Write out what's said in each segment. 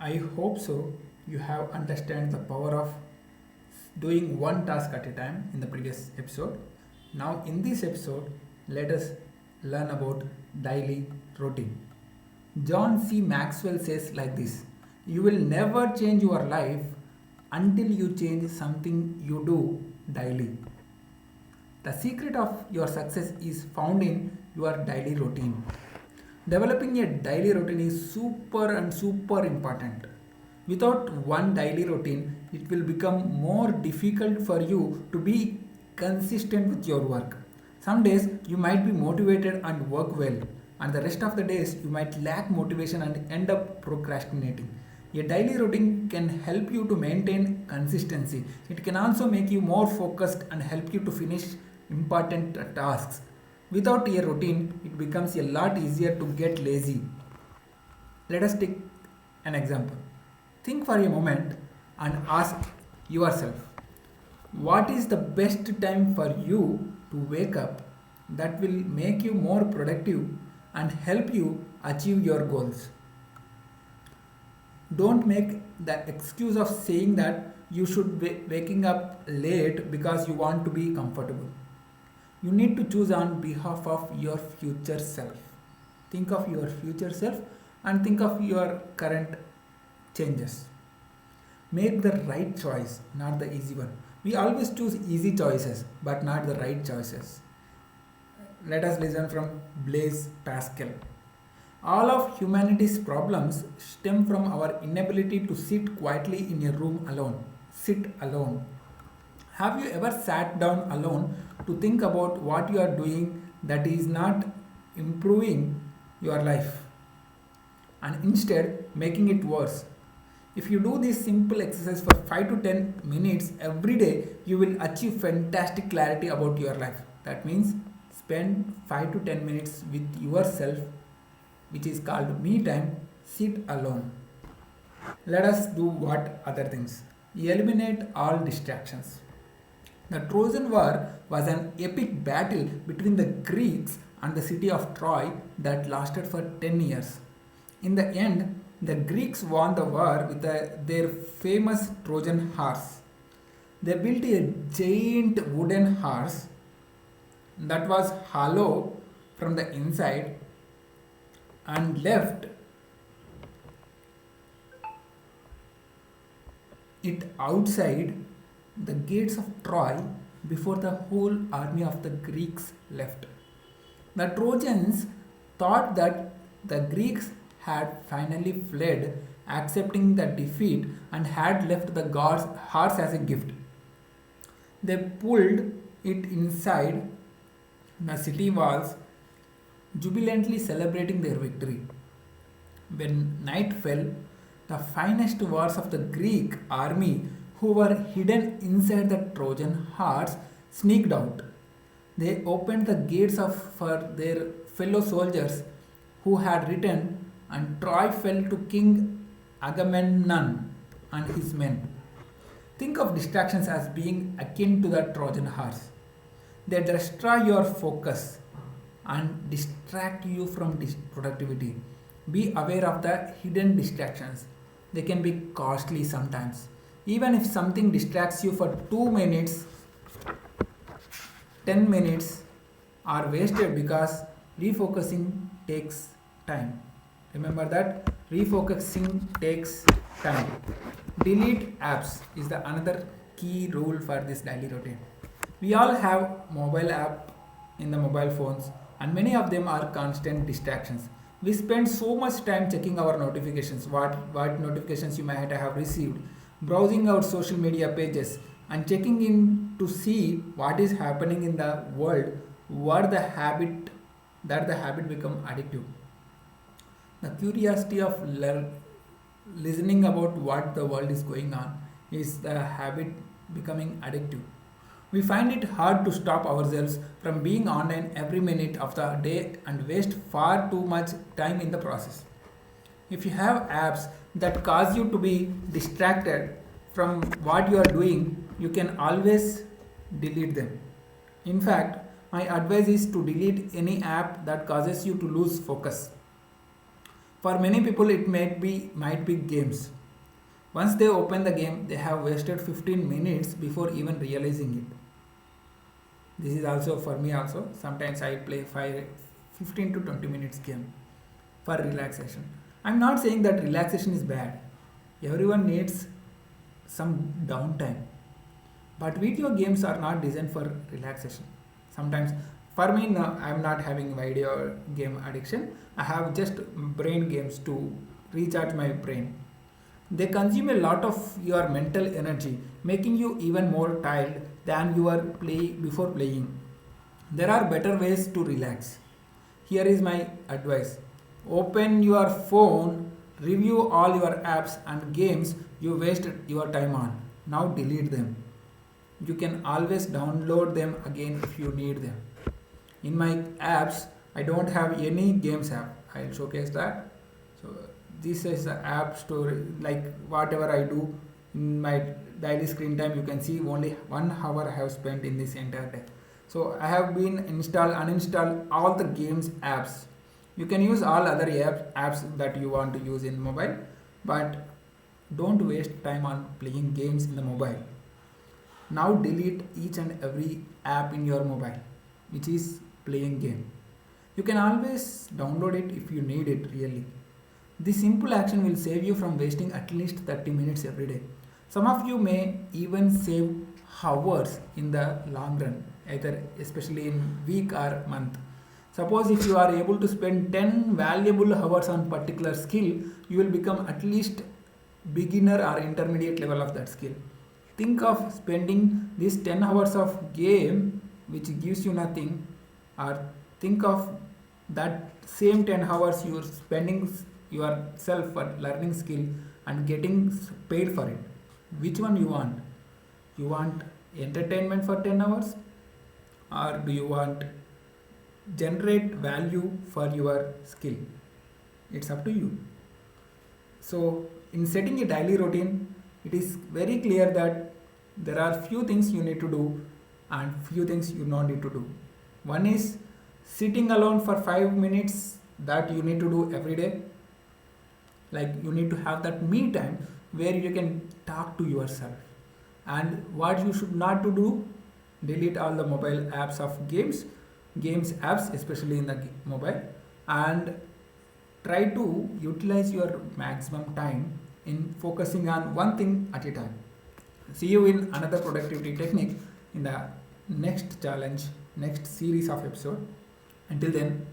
I hope so. You have understand the power of doing one task at a time in the previous episode. Now in this episode, let us learn about daily routine. John C. Maxwell says like this: you will never change your life until you change something you do daily. The secret of your success is found in your daily routine. Developing a daily routine is super important. Without one daily routine, it will become more difficult for you to be consistent with your work. Some days you might be motivated and work well, and the rest of the days you might lack motivation and end up procrastinating. A daily routine can help you to maintain consistency. It can also make you more focused and help you to finish important tasks. Without a routine, it becomes a lot easier to get lazy. Let us take an example. Think for a moment and ask yourself, what is the best time for you to wake up that will make you more productive and help you achieve your goals? Don't make the excuse of saying that you should be waking up late because you want to be comfortable. You need to choose on behalf of your future self. Think of your future self and think of your current changes. Make the right choice, not the easy one. We always choose easy choices, but not the right choices. Let us listen from Blaise Pascal. All of humanity's problems stem from our inability to sit quietly in a room alone. Sit alone. Have you ever sat down alone to think about what you are doing that is not improving your life and instead making it worse? If you do this simple exercise for 5 to 10 minutes every day, you will achieve fantastic clarity about your life. That means spend 5 to 10 minutes with yourself, which is called me time. Sit alone. Let us do what other things. Eliminate all distractions. The Trojan War was an epic battle between the Greeks and the city of Troy that lasted for 10 years. In the end, the Greeks won the war with their famous Trojan horse. They built a giant wooden horse that was hollow from the inside and left it outside the gates of Troy before the whole army of the Greeks left. The Trojans thought that the Greeks had finally fled, accepting the defeat, and had left the god's horse as a gift. They pulled it inside the city walls, jubilantly celebrating their victory. When night fell, the finest warriors of the Greek army who were hidden inside the Trojan horse sneaked out. They opened the gates for their fellow soldiers who had returned, and Troy fell to King Agamemnon and his men. Think of distractions as being akin to the Trojan horse. They destroy your focus and distract you from productivity. Be aware of the hidden distractions. They can be costly sometimes. Even if something distracts you for 2 minutes, 10 minutes are wasted because refocusing takes time. Remember that refocusing takes time. Delete apps is the another key rule for this daily routine. We all have mobile app in the mobile phones and many of them are constant distractions. We spend so much time checking our notifications, what notifications you might have received, browsing our social media pages and checking in to see what is happening in the world, what the habit that the habit become addictive. The curiosity of listening about what the world is going on is the habit becoming addictive. We find it hard to stop ourselves from being online every minute of the day and waste far too much time in the process. If you have apps that cause you to be distracted from what you are doing, you can always delete them. In fact, my advice is to delete any app that causes you to lose focus. For many people, it might be games. Once they open the game, they have wasted 15 minutes before even realizing it. This is also for me also. Sometimes I play 15 to 20 minutes game for relaxation. I'm not saying that relaxation is bad. Everyone needs some downtime. But video games are not designed for relaxation. Sometimes, for me, no, I'm not having video game addiction. I have just brain games to recharge my brain. They consume a lot of your mental energy, making you even more tired than you were before playing. There are better ways to relax. Here is my advice. Open your phone, review all your apps and games you wasted your time on. Now delete them. You can always download them again if you need them. In my apps, I don't have any games app. I'll showcase that. So this is the app store. Like whatever I do in my daily screen time, you can see only 1 hour I have spent in this entire day. So I have been uninstall all the games apps. You can use all other apps that you want to use in mobile, but don't waste time on playing games in the mobile. Now delete each and every app in your mobile which is playing game. You can always download it if you need it really. This simple action will save you from wasting at least 30 minutes every day. Some of you may even save hours in the long run, either especially in week or month. Suppose if you are able to spend 10 valuable hours on particular skill, you will become at least beginner or intermediate level of that skill. Think of spending these 10 hours of game which gives you nothing, or think of that same 10 hours you are spending yourself for learning skill and getting paid for it. Which one you want? You want entertainment for 10 hours, or do you want generate value for your skill? It's up to you. So in setting a daily routine, it is very clear that there are few things you need to do and few things you don't need to do. One is sitting alone for 5 minutes, that you need to do every day. Like you need to have that me time where you can talk to yourself. And what you should not to do, delete all the mobile apps of games apps, especially in the mobile, and try to utilize your maximum time in focusing on one thing at a time. See you in another productivity technique in the next challenge, next series of episode. Until then,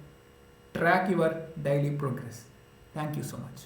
track your daily progress. Thank you so much.